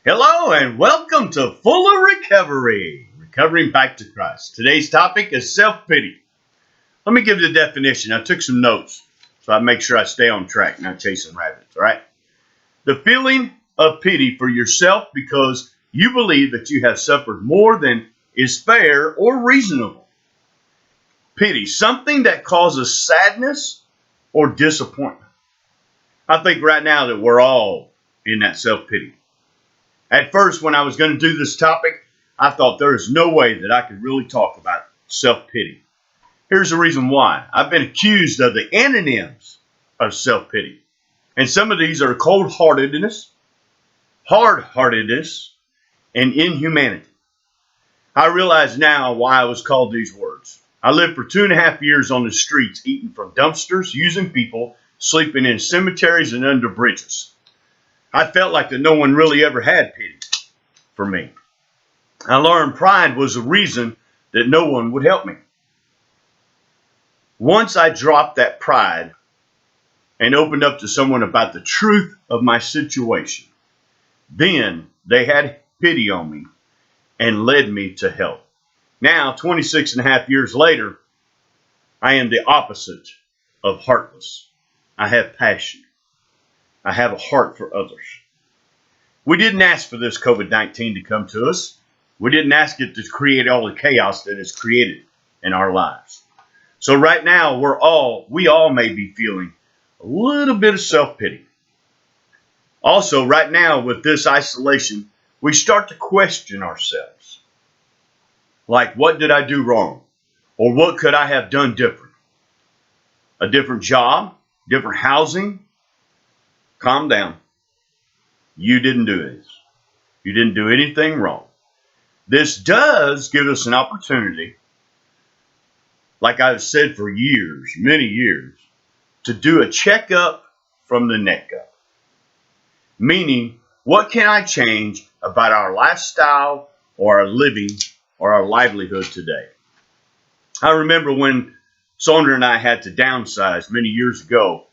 Hello and welcome to Full of Recovery, recovering back to Christ. Today's topic is self-pity. Let me give you the definition. I took some notes so I make sure I stay on track, not chasing rabbits, all right? The feeling of pity for yourself because you believe that you have suffered more than is fair or reasonable. Pity, something that causes sadness or disappointment. I think right now that we're all in that self-pity. At first, when I was going to do this topic, I thought there is no way that I could really talk about self-pity. Here's the reason why. I've been accused of the antonyms of self-pity. And some of these are cold-heartedness, hard-heartedness, and inhumanity. I realize now why I was called these words. I lived for 2.5 years on the streets, eating from dumpsters, using people, sleeping in cemeteries and under bridges. I felt like that no one really ever had pity for me. I learned pride was the reason that no one would help me. Once I dropped that pride and opened up to someone about the truth of my situation, then they had pity on me and led me to help. Now, 26.5 years later, I am the opposite of heartless. I have passion. I have a heart for others. We didn't ask for this COVID-19 to come to us. We didn't ask it to create all the chaos that it's created in our lives. So right now, we all may be feeling a little bit of self-pity. Also, right now with this isolation, we start to question ourselves. Like, what did I do wrong? Or what could I have done different? A different job? Different housing? Calm down. You didn't do this. You didn't do anything wrong. This does give us an opportunity, like I've said for years, many years, to do a checkup from the neck up. Meaning, what can I change about our lifestyle or our living or our livelihood today? I remember when Sondra and I had to downsize many years ago,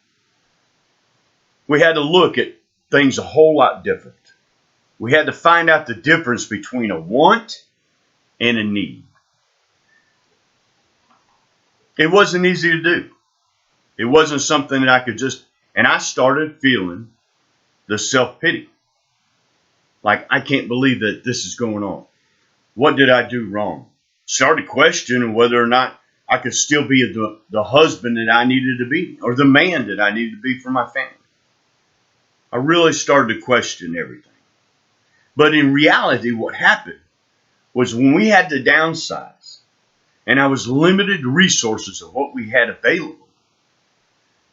we had to look at things a whole lot different. We had to find out the difference between a want and a need. It wasn't easy to do. It wasn't something that I could and I started feeling the self-pity. Like, I can't believe that this is going on. What did I do wrong? Started questioning whether or not I could still be the husband that I needed to be, or the man that I needed to be for my family. I really started to question everything. But in reality, what happened was when we had to downsize and I was limited resources of what we had available,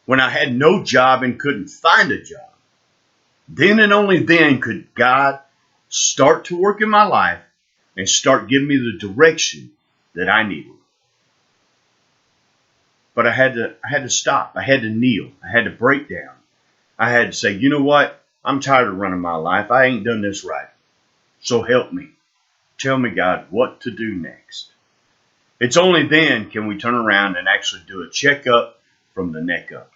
when I had no job and couldn't find a job, then and only then could God start to work in my life and start giving me the direction that I needed. But I had to stop. I had to kneel. I had to break down. I had to say, you know what? I'm tired of running my life. I ain't done this right. So help me. Tell me, God, what to do next. It's only then can we turn around and actually do a checkup from the neck up.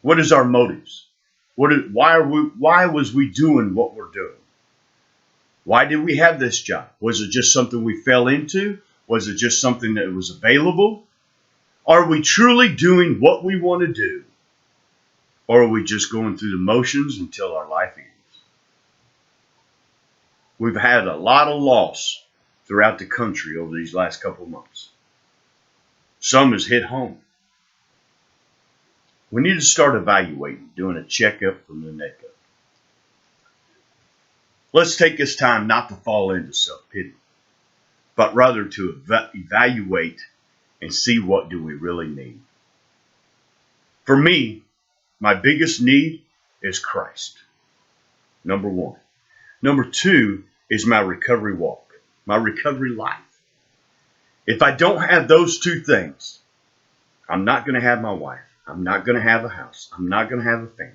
What is our motives? Why was we doing what we're doing? Why did we have this job? Was it just something we fell into? Was it just something that was available? Are we truly doing what we want to do? Or are we just going through the motions until our life ends? We've had a lot of loss throughout the country over these last couple of months. Some has hit home. We need to start evaluating, doing a checkup from the neck up. Let's take this time not to fall into self-pity, but rather to evaluate and see what do we really need. For me, my biggest need is Christ. Number one. Number two is my recovery walk, my recovery life. If I don't have those two things, I'm not going to have my wife. I'm not going to have a house. I'm not going to have a family.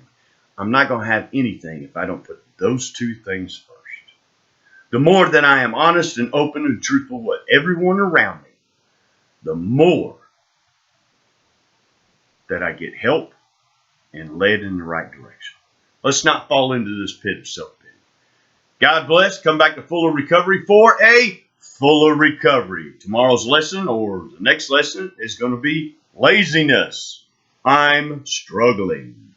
I'm not going to have anything if I don't put those two things first. The more that I am honest and open and truthful with everyone around me, the more that I get help and led in the right direction. Let's not fall into this pit of self-pity. God bless. Come back to Fuller Recovery for a fuller recovery. Tomorrow's lesson or the next lesson is going to be laziness. I'm struggling.